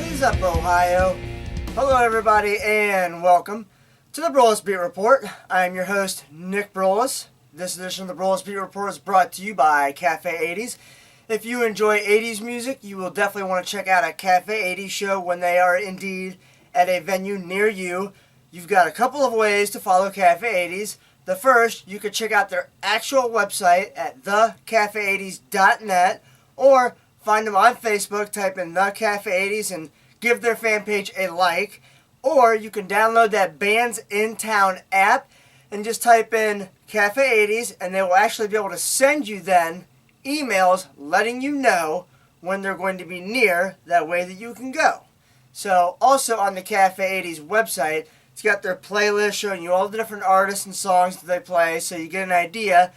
What is up, Ohio? Hello, everybody, and welcome to the Broulis Beat Report. I'm your host, Nick Broulis. This edition of the Broulis Beat Report is brought to you by Cafe 80s. If you enjoy 80s music, you will definitely want to check out a Cafe 80s show when they are indeed at a venue near you. You've got a couple of ways to follow Cafe 80s. The first, you could check out their actual website at thecafe80s.net, or find them on Facebook, type in The Cafe 80s and give their fan page a like. Or you can download that Bands in Town app and just type in Cafe 80s, and they will actually be able to send you then emails letting you know when they're going to be near, that way that you can go. So also on the Cafe 80s website, it's got their playlist showing you all the different artists and songs that they play, so you get an idea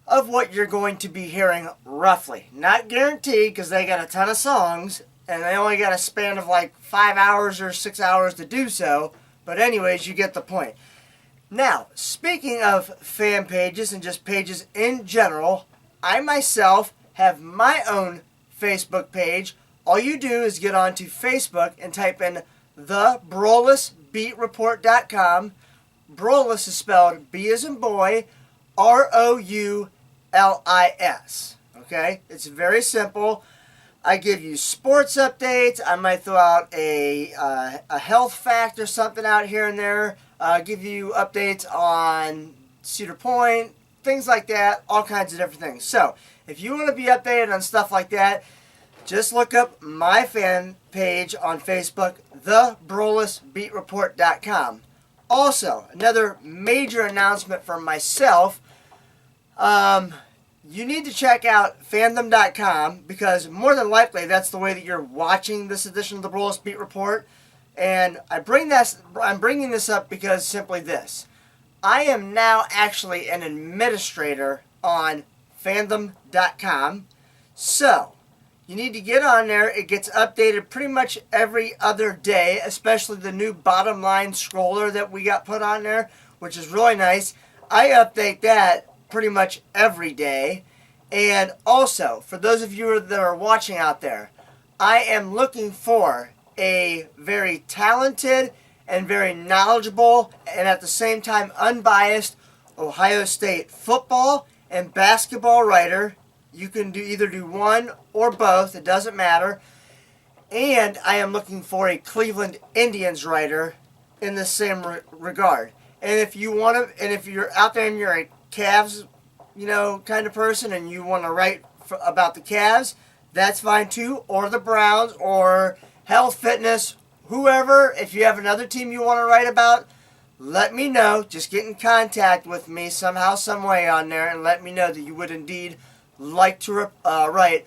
of what you're going to be hearing roughly. Not guaranteed, because they got a ton of songs, and they only got a span of like 5 hours or 6 hours to do so. But anyways, you get the point. Now, speaking of fan pages and just pages in general, I myself have my own Facebook page. All you do is get onto Facebook and type in the BroulisBeatReport.com. Broulis is spelled B as in boy, Roulis. Okay? It's very simple. I give you sports updates. I might throw out a health fact or something out here and there. Give you updates on Cedar Point, things like that, all kinds of different things. So, if you want to be updated on stuff like that, just look up my fan page on Facebook, thebroulisbeatreport.com. Also, another major announcement from myself. You need to check out fandom.com, because more than likely that's the way that you're watching this edition of the Broulis Beat Report. And I'm bringing this up because simply this. I am now actually an administrator on fandom.com. So, you need to get on there. It gets updated pretty much every other day, especially the new bottom line scroller that we got put on there, which is really nice. I update that pretty much every day. And also, for those of you that are watching out there, I am looking for a very talented and very knowledgeable and at the same time unbiased Ohio State football and basketball writer. You can either do one or both, it doesn't matter. And I am looking for a Cleveland Indians writer in the same regard. And if you want to, and if you're out there and you're a Cavs, kind of person, and you want to write about the Cavs, that's fine too, or the Browns, or health, fitness, whoever. If you have another team you want to write about, let me know. Just get in contact with me somehow, some way on there, and let me know that you would indeed like to write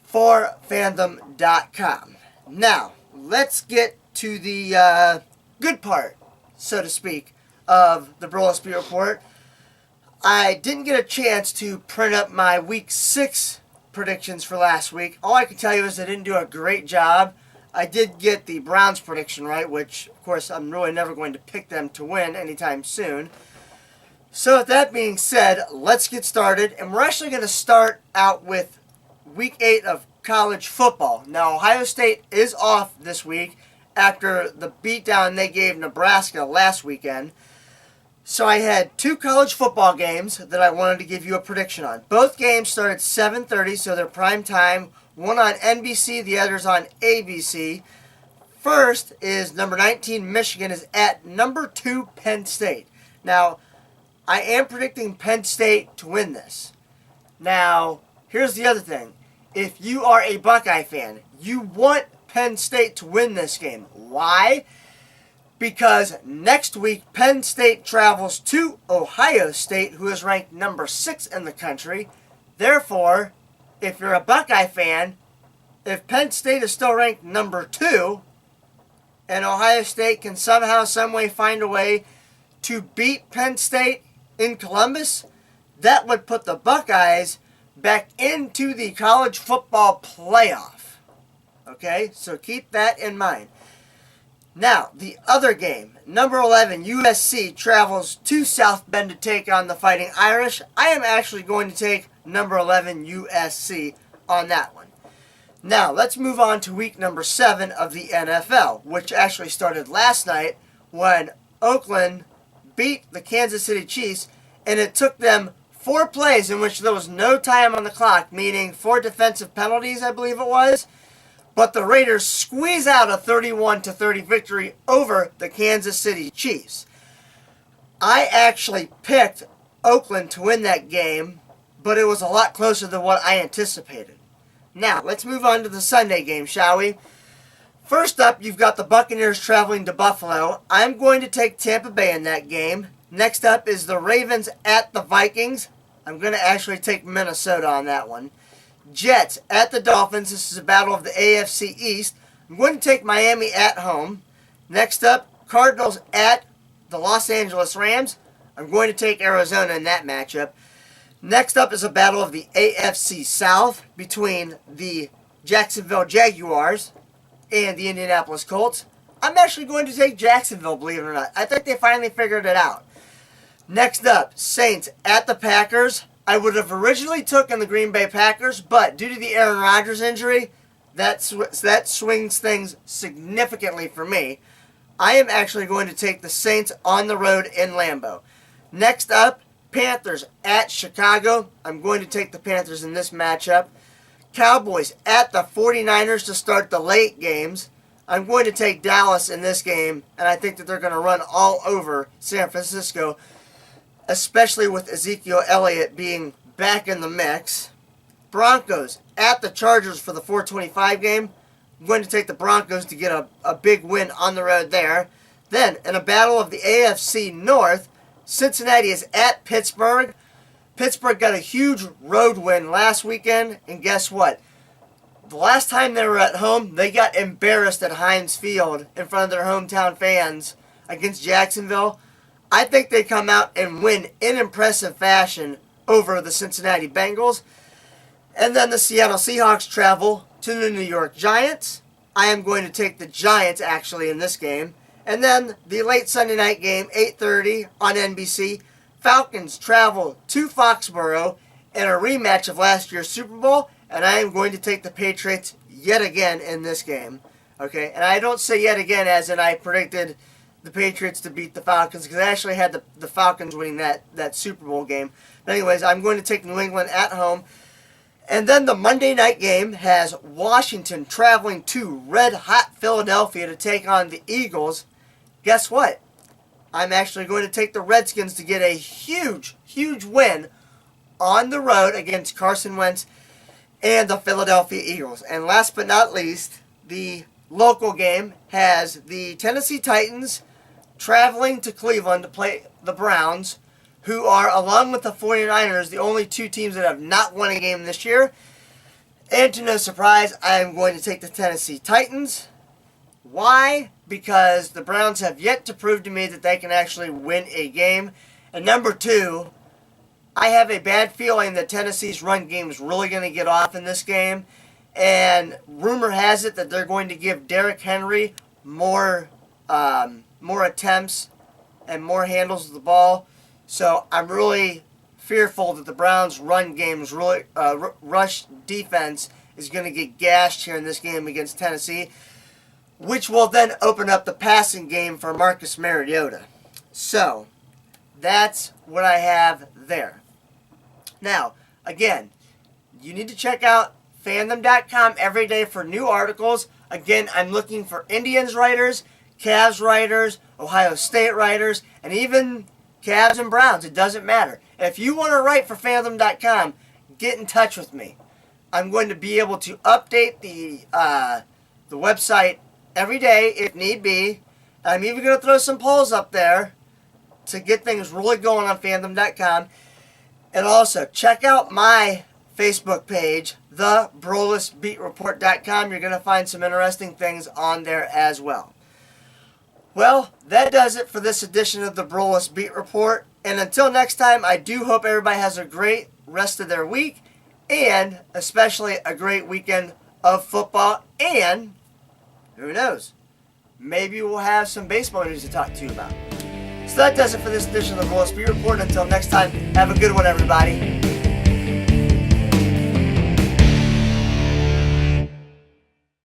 for fandom.com. Now, let's get to the good part, so to speak, of the Broulis Beat Report. I didn't get a chance to print up my Week 6 predictions for last week. All I can tell you is I didn't do a great job. I did get the Browns prediction right, which, of course, I'm really never going to pick them to win anytime soon. So, with that being said, let's get started. And we're actually going to start out with Week 8 of college football. Now, Ohio State is off this week after the beatdown they gave Nebraska last weekend. So I had two college football games that I wanted to give you a prediction on. Both games start at 7:30, so they're prime time. One on NBC, the other's on ABC. First is number 19 Michigan is at number 2 Penn State. Now, I am predicting Penn State to win this. Now, here's the other thing. If you are a Buckeye fan, you want Penn State to win this game. Why? Because next week, Penn State travels to Ohio State, who is ranked number 6 in the country. Therefore, if you're a Buckeye fan, if Penn State is still ranked number 2, and Ohio State can somehow, some way find a way to beat Penn State in Columbus, that would put the Buckeyes back into the college football playoff. Okay, so keep that in mind. Now, the other game, number 11, USC travels to South Bend to take on the Fighting Irish. I am actually going to take number 11, USC, on that one. Now, let's move on to week number 7 of the NFL, which actually started last night when Oakland beat the Kansas City Chiefs, and it took them 4 plays in which there was no time on the clock, meaning 4 defensive penalties, I believe it was. But the Raiders squeeze out a 31-30 victory over the Kansas City Chiefs. I actually picked Oakland to win that game, but it was a lot closer than what I anticipated. Now, let's move on to the Sunday game, shall we? First up, you've got the Buccaneers traveling to Buffalo. I'm going to take Tampa Bay in that game. Next up is the Ravens at the Vikings. I'm going to actually take Minnesota on that one. Jets at the Dolphins. This is a battle of the AFC East. I'm going to take Miami at home. Next up, Cardinals at the Los Angeles Rams. I'm going to take Arizona in that matchup. Next up is a battle of the AFC South between the Jacksonville Jaguars and the Indianapolis Colts. I'm actually going to take Jacksonville, believe it or not. I think they finally figured it out. Next up, Saints at the Packers. I would have originally taken the Green Bay Packers, but due to the Aaron Rodgers injury, that swings things significantly for me. I am actually going to take the Saints on the road in Lambeau. Next up, Panthers at Chicago. I'm going to take the Panthers in this matchup. Cowboys at the 49ers to start the late games. I'm going to take Dallas in this game, and I think that they're going to run all over San Francisco, especially with Ezekiel Elliott being back in the mix. Broncos at the Chargers for the 425 game. I'm going to take the Broncos to get a big win on the road there. Then, in a battle of the AFC North, Cincinnati is at Pittsburgh. Pittsburgh got a huge road win last weekend, and guess what? The last time they were at home, they got embarrassed at Heinz Field in front of their hometown fans against Jacksonville. I think they come out and win in impressive fashion over the Cincinnati Bengals. And then the Seattle Seahawks travel to the New York Giants. I am going to take the Giants actually in this game. And then the late Sunday night game, 8:30 on NBC, Falcons travel to Foxborough in a rematch of last year's Super Bowl, and I am going to take the Patriots yet again in this game. Okay, and I don't say yet again as in I predicted the Patriots to beat the Falcons, because I actually had the Falcons winning that Super Bowl game. But anyways, I'm going to take New England at home. And then the Monday night game has Washington traveling to red-hot Philadelphia to take on the Eagles. Guess what? I'm actually going to take the Redskins to get a huge, huge win on the road against Carson Wentz and the Philadelphia Eagles. And last but not least, the local game has the Tennessee Titans traveling to Cleveland to play the Browns, who are, along with the 49ers, the only 2 teams that have not won a game this year. And to no surprise, I am going to take the Tennessee Titans. Why? Because the Browns have yet to prove to me that they can actually win a game. And number 2, I have a bad feeling that Tennessee's run game is really going to get off in this game. And rumor has it that they're going to give Derrick Henry more attempts and more handles of the ball. So I'm really fearful that the Browns' run game's really rush defense is going to get gashed here in this game against Tennessee, which will then open up the passing game for Marcus Mariota. So that's what I have there. Now, again, you need to check out fandom.com every day for new articles. Again, I'm looking for Indians writers, Cavs writers, Ohio State writers, and even Cavs and Browns. It doesn't matter. If you want to write for fandom.com, get in touch with me. I'm going to be able to update the website every day if need be. I'm even going to throw some polls up there to get things really going on fandom.com. And also, check out my Facebook page, thebroulisbeatreport.com. You're going to find some interesting things on there as well. Well, that does it for this edition of the Broulis Beat Report. And until next time, I do hope everybody has a great rest of their week, and especially a great weekend of football. And who knows, maybe we'll have some baseball news to talk to you about. So that does it for this edition of the Broulis Beat Report. Until next time, have a good one, everybody.